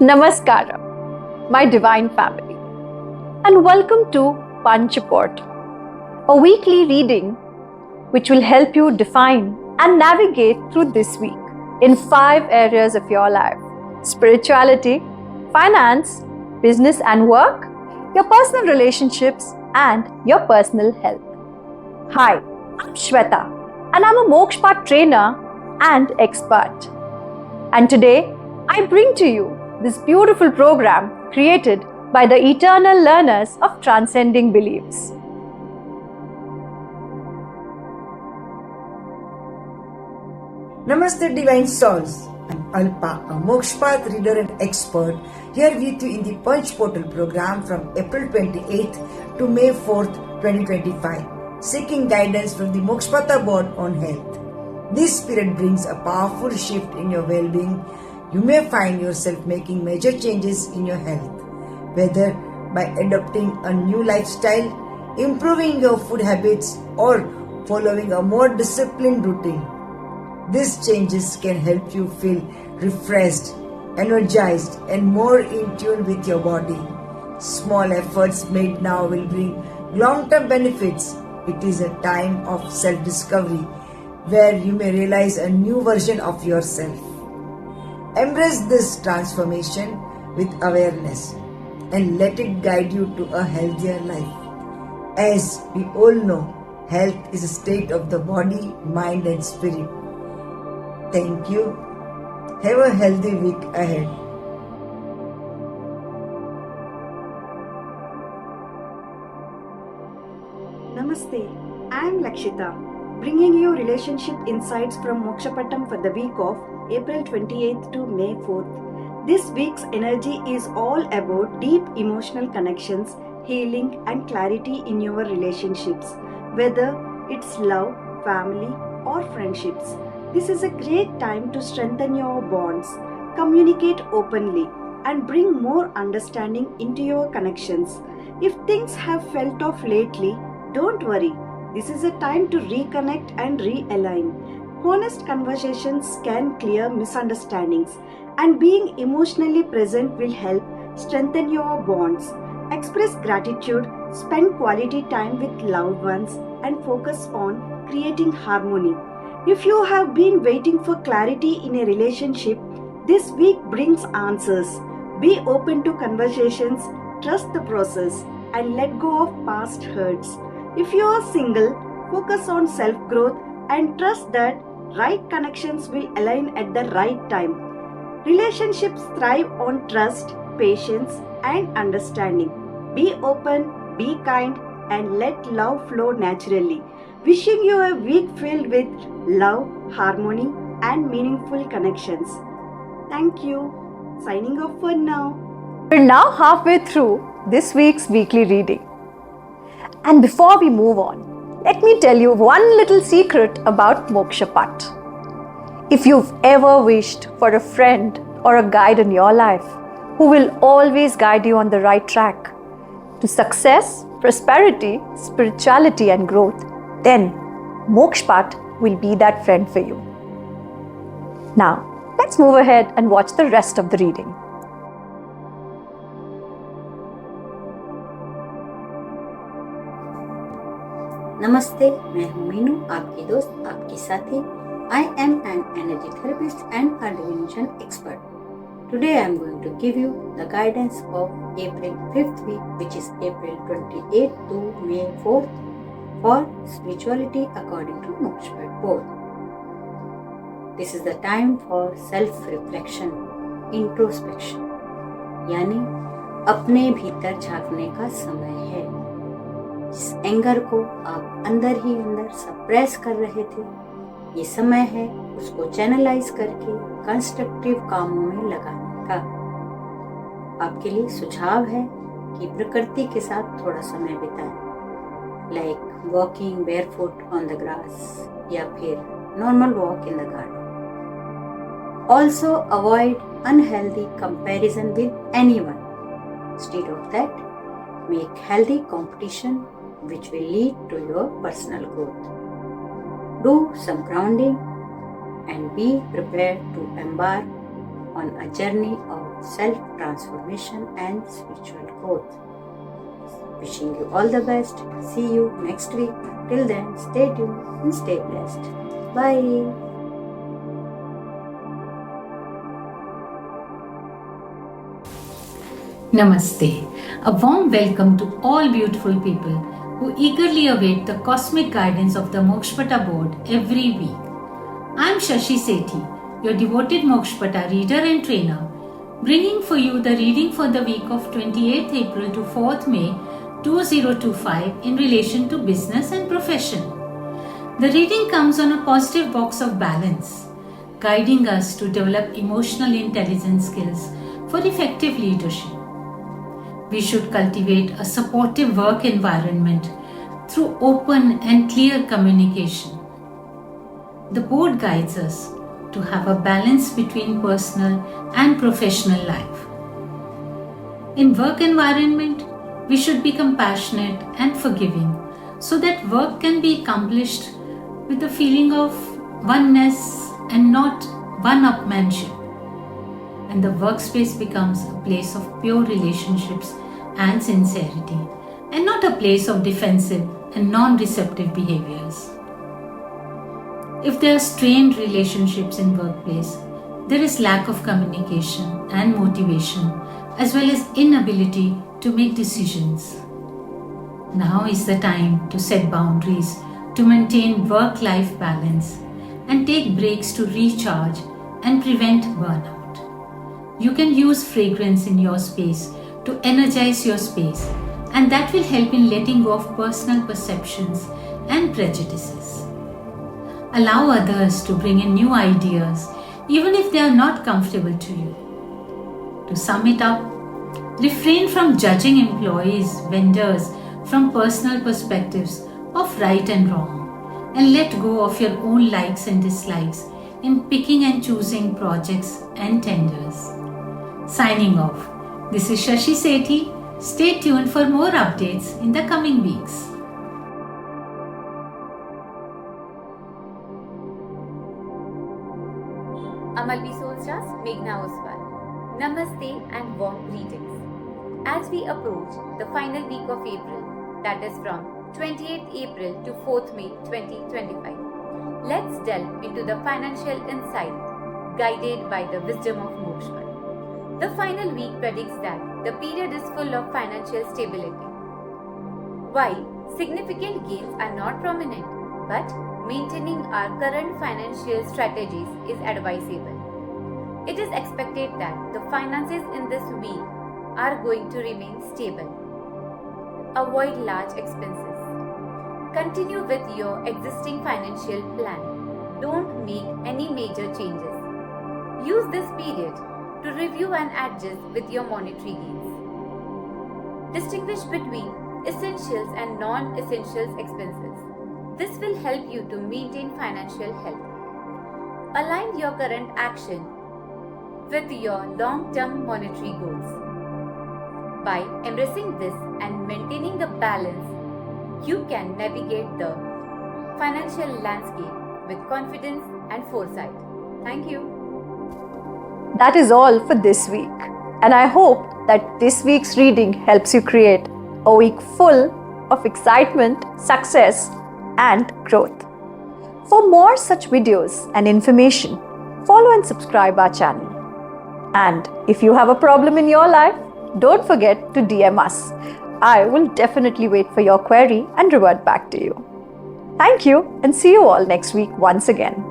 Namaskaram, my divine family, and welcome to Panchaport, a weekly reading which will help you define and navigate through this week in 5 areas of your life: spirituality, finance, business and work, your personal relationships, and your personal health. Hi, I'm Shweta, and I'm a Mokshpat trainer and expert. And today, I bring to you this beautiful program created by the eternal learners of transcending beliefs. Namaste Divine Souls. I'm Alpa, a Mokshpath reader and expert, here with you in the Punch Portal program from April 28th to May 4th, 2025, seeking guidance from the Mokshpatha board on health. This period brings a powerful shift in your well-being. You may find yourself making major changes in your health, whether by adopting a new lifestyle, improving your food habits, or following a more disciplined routine. These changes can help you feel refreshed, energized, and more in tune with your body. Small efforts made now will bring long-term benefits. It is a time of self-discovery where you may realize a new version of yourself. Embrace this transformation with awareness and let it guide you to a healthier life. As we all know, health is a state of the body, mind, and spirit. Thank you. Have a healthy week ahead. Namaste, I am Lakshita, bringing you relationship insights from Mokshapattam for the week of April 28th to May 4th. This week's energy is all about deep emotional connections, healing, and clarity in your relationships, whether it's love, family, or friendships. This is a great time to strengthen your bonds, communicate openly, and bring more understanding into your connections. If things have felt off lately, don't worry. This is a time to reconnect and realign. Honest conversations can clear misunderstandings, and being emotionally present will help strengthen your bonds. Express gratitude, spend quality time with loved ones, and focus on creating harmony. If you have been waiting for clarity in a relationship, this week brings answers. Be open to conversations, trust the process, and let go of past hurts. If you are single, focus on self-growth and trust that right connections will align at the right time. Relationships thrive on trust, patience, and understanding. Be open, be kind, and let love flow naturally. Wishing you a week filled with love, harmony, and meaningful connections. Thank you. Signing off for now. We're now halfway through this week's weekly reading. And before we move on, let me tell you one little secret about Mokshapat. If you've ever wished for a friend or a guide in your life who will always guide you on the right track to success, prosperity, spirituality, and growth, then Mokshpat will be that friend for you. Now, let's move ahead and watch the rest of the reading. नमस्ते, मैं हूँ मीनू, आपकी दोस्त, आपकी साथी. I am an energy therapist and a divination expert. Today I am going to give you the guidance of April 5th week, which is April 28th to May 4th for spirituality according to Mokshpat board. This is the time for self-reflection, introspection, यानी अपने भीतर झांकने का समय है. जिस anger को आप अंदर ही अंदर सप्रेस कर रहे थे, ये समय है उसको चैनलाइज करके कंस्ट्रक्टिव कामों में लगाने का. आपके लिए सुझाव है कि प्रकृति के साथ थोड़ा समय बिताएं, like walking barefoot on the grass या फिर normal walk in the garden. Also avoid unhealthy comparison with anyone. Instead of that, make healthy competition which will lead to your personal growth. Do some grounding and be prepared to embark on a journey of self-transformation and spiritual growth. Wishing you all the best. See you next week. Till then, stay tuned and stay blessed. Bye. Namaste. A warm welcome to all beautiful people who eagerly await the cosmic guidance of the Mokshpata board every week. I am Shashi Sethi, your devoted Mokshpata reader and trainer, bringing for you the reading for the week of 28th April to 4th May 2025 in relation to business and profession. The reading comes on a positive box of balance, guiding us to develop emotional intelligence skills for effective leadership. We should cultivate a supportive work environment through open and clear communication. The board guides us to have a balance between personal and professional life. In work environment, we should be compassionate and forgiving so that work can be accomplished with a feeling of oneness and not one-upmanship. And the workspace becomes a place of pure relationships and sincerity, and not a place of defensive and non-receptive behaviors. If there are strained relationships in workplace, there is lack of communication and motivation, as well as inability to make decisions. Now is the time to set boundaries to maintain work-life balance and take breaks to recharge and prevent burnout. You can use fragrance in your space to energize your space, and that will help in letting go of personal perceptions and prejudices. Allow others to bring in new ideas, even if they are not comfortable to you. To sum it up, refrain from judging employees, vendors from personal perspectives of right and wrong, and let go of your own likes and dislikes in picking and choosing projects and tenders. Signing off. This is Shashi Sethi. Stay tuned for more updates in the coming weeks. Amalvi Soulstars, Meghna Oswal. Namaste and warm greetings. As we approach the final week of April, that is from 28th April to 4th May 2025, let's delve into the financial insight guided by the wisdom of Mokshpata. The final week predicts that the period is full of financial stability. While significant gains are not prominent, but maintaining our current financial strategies is advisable. It is expected that the finances in this week are going to remain stable. Avoid large expenses. Continue with your existing financial plan. Don't make any major changes. Use this period to review and adjust with your monetary gains. Distinguish between essentials and non-essentials expenses. This will help you to maintain financial health. Align your current action with your long-term monetary goals. By embracing this and maintaining the balance, you can navigate the financial landscape with confidence and foresight. Thank you. That is all for this week, and I hope that this week's reading helps you create a week full of excitement, success, and growth. For more such videos and information, follow and subscribe our channel. And if you have a problem in your life, don't forget to DM us. I will definitely wait for your query and revert back to you. Thank you, and see you all next week once again.